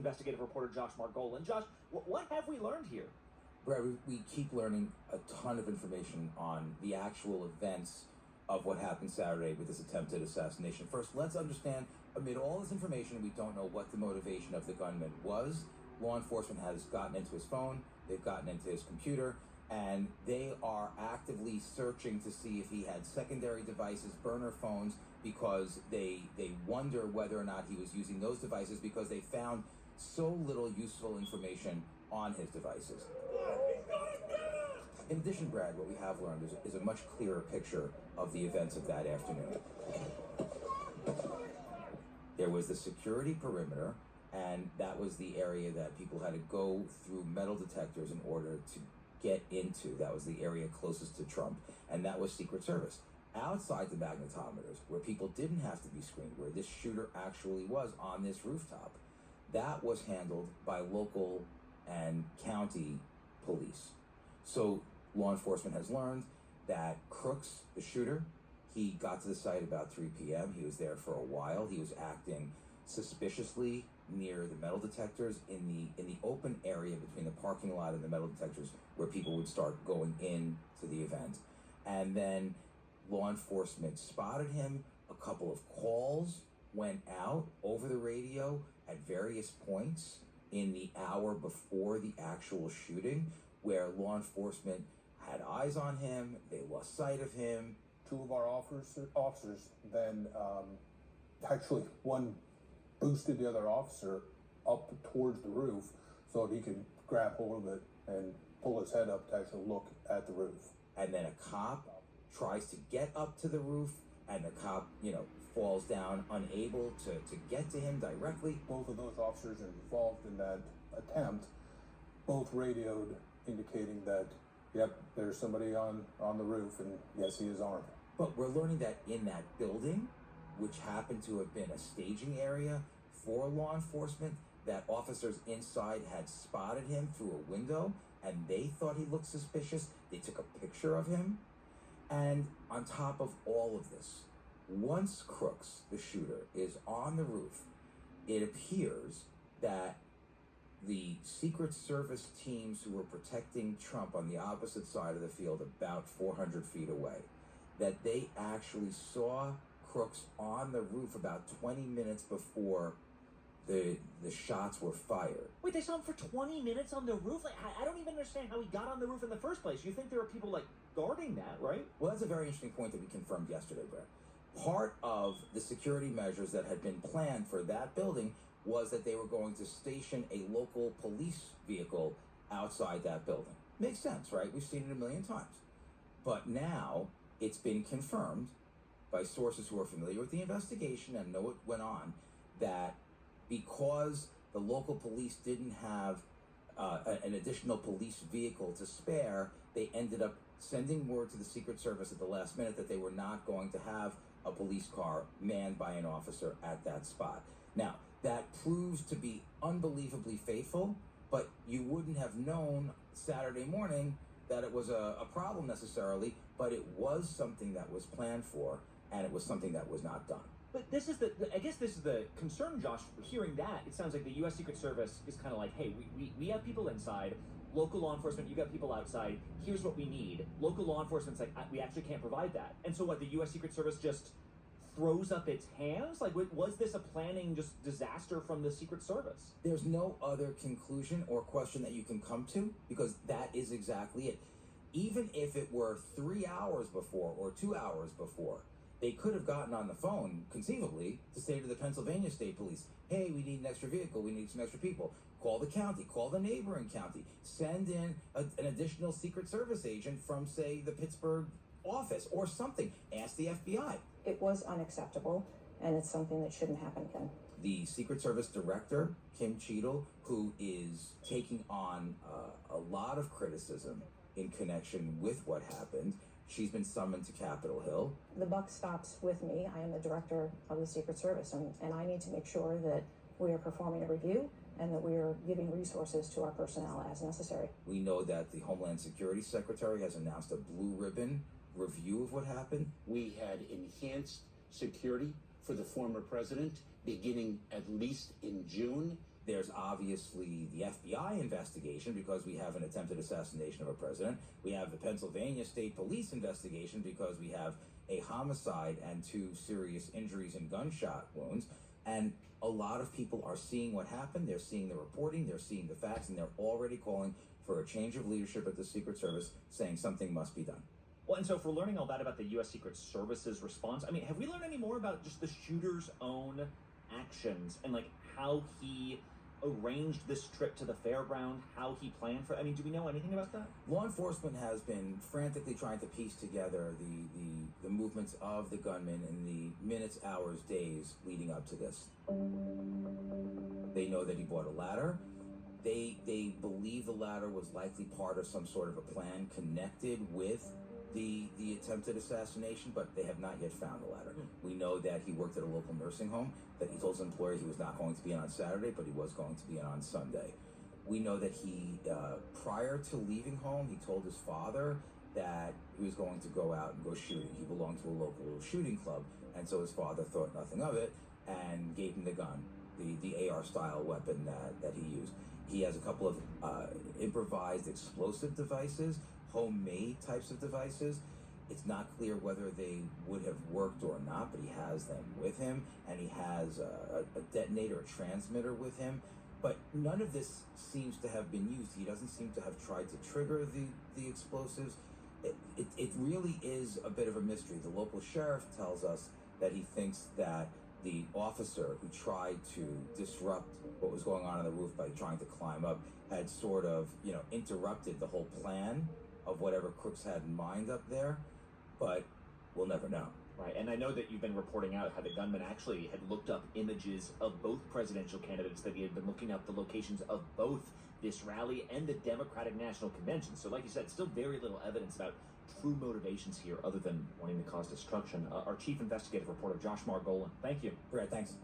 Investigative reporter Josh Margolin. Josh, what have we learned here? Brad, we keep learning a ton of information on the actual events of what happened Saturday with this attempted assassination. First, let's understand, amid all this information, we don't know what the motivation of the gunman was. Law enforcement has gotten into his phone, they've gotten into his computer, and they are actively searching to see if he had secondary devices, burner phones, because they wonder whether or not he was using those devices because they found so little useful information on his devices. In addition, Brad, what we have learned is a much clearer picture of the events of that afternoon. There was the security perimeter, and that was the area that people had to go through metal detectors in order to get into. That was the area closest to Trump, and that was Secret Service. Outside the magnetometers, where people didn't have to be screened, where this shooter actually was on this rooftop, that was handled by local and county police. So law enforcement has learned that Crooks, the shooter, he got to the site about 3 p.m. He was there for a while. He was acting suspiciously near the metal detectors in the open area between the parking lot and the metal detectors where people would start going in to the event. And then law enforcement spotted him. A couple of calls went out over the radio at various points in the hour before the actual shooting, where law enforcement had eyes on him, they lost sight of him. Two of our officers then actually one boosted the other officer up towards the roof so that he could grab hold of it and pull his head up to actually look at the roof. And then a cop tries to get up to the roof, and the cop, falls down, unable to get to him directly. Both of those officers involved in that attempt both radioed indicating that, yep, there's somebody on the roof, and yes, he is armed. But we're learning that in that building, which happened to have been a staging area for law enforcement, that officers inside had spotted him through a window, and they thought he looked suspicious. They took a picture of him. And on top of all of this, once Crooks, the shooter, is on the roof, it appears that the Secret Service teams who were protecting Trump on the opposite side of the field, about 400 feet away, that they actually saw Crooks on the roof about 20 minutes before the shots were fired. Wait, they saw him for 20 minutes on the roof? I don't even understand how he got on the roof in the first place. You think there were people, guarding that, right? Well, that's a very interesting point that we confirmed yesterday, Brett. Part of the security measures that had been planned for that building was that they were going to station a local police vehicle outside that building. Makes sense, right? We've seen it a million times. But now it's been confirmed by sources who are familiar with the investigation and know what went on, that because the local police didn't have an additional police vehicle to spare, they ended up sending word to the Secret Service at the last minute that they were not going to have a police car manned by an officer at that spot. Now, that proves to be unbelievably faithful, but you wouldn't have known Saturday morning that it was a problem necessarily, but it was something that was planned for, and it was something that was not done. But this is I guess this is the concern, Josh. Hearing that, it sounds like the U.S. Secret Service is kind of like, hey, we have people inside, local law enforcement, you got people outside, here's what we need. Local law enforcement's like, we actually can't provide that. And so what, the U.S. Secret Service just throws up its hands? Was this a planning just disaster from the Secret Service? There's no other conclusion or question that you can come to, because that is exactly it. Even if it were 3 hours before or 2 hours before, they could have gotten on the phone, conceivably, to say to the Pennsylvania State Police, hey, we need an extra vehicle, we need some extra people. Call the county, call the neighboring county, send in an additional Secret Service agent from, say, the Pittsburgh office or something. Ask the FBI. It was unacceptable, and it's something that shouldn't happen again. The Secret Service director, Kim Cheadle, who is taking on a lot of criticism in connection with what happened, she's been summoned to Capitol Hill. The buck stops with me. I am the director of the Secret Service, and I need to make sure that we are performing a review and that we are giving resources to our personnel as necessary. We know that the Homeland Security Secretary has announced a blue ribbon review of what happened. We had enhanced security for the former president beginning at least in June. There's obviously the FBI investigation because we have an attempted assassination of a president. We have the Pennsylvania State Police investigation because we have a homicide and 2 serious injuries and gunshot wounds. And a lot of people are seeing what happened. They're seeing the reporting, they're seeing the facts, and they're already calling for a change of leadership at the Secret Service, saying something must be done. Well, and so if we're learning all that about the U.S. Secret Service's response, I mean, have we learned any more about just the shooter's own actions and like how he arranged this trip to the fairground, how he planned for? I mean, do we know anything about that? Law enforcement has been frantically trying to piece together the movements of the gunman in the minutes, hours, days leading up to this. They know that he bought a ladder. They believe the ladder was likely part of some sort of a plan connected with the attempted assassination, but they have not yet found the ladder. We know that he worked at a local nursing home, that he told his employer he was not going to be in on Saturday, but he was going to be in on Sunday. We know that he, prior to leaving home, he told his father that he was going to go out and go shooting. He belonged to a local shooting club, and so his father thought nothing of it and gave him the gun, the AR-style weapon that he used. He has a couple of improvised explosive devices, homemade types of devices. It's not clear whether they would have worked or not, but he has them with him, and he has a detonator, a transmitter with him. But none of this seems to have been used. He doesn't seem to have tried to trigger the explosives. It really is a bit of a mystery. The local sheriff tells us that he thinks that the officer who tried to disrupt what was going on the roof by trying to climb up had sort of, interrupted the whole plan of whatever Crooks had in mind up there, but we'll never know. Right, and I know that you've been reporting out how the gunman actually had looked up images of both presidential candidates, that he had been looking up the locations of both this rally and the Democratic National Convention. So like you said, still very little evidence about true motivations here other than wanting to cause destruction. Our chief investigative reporter, Josh Margolin, thank you. Great, thanks.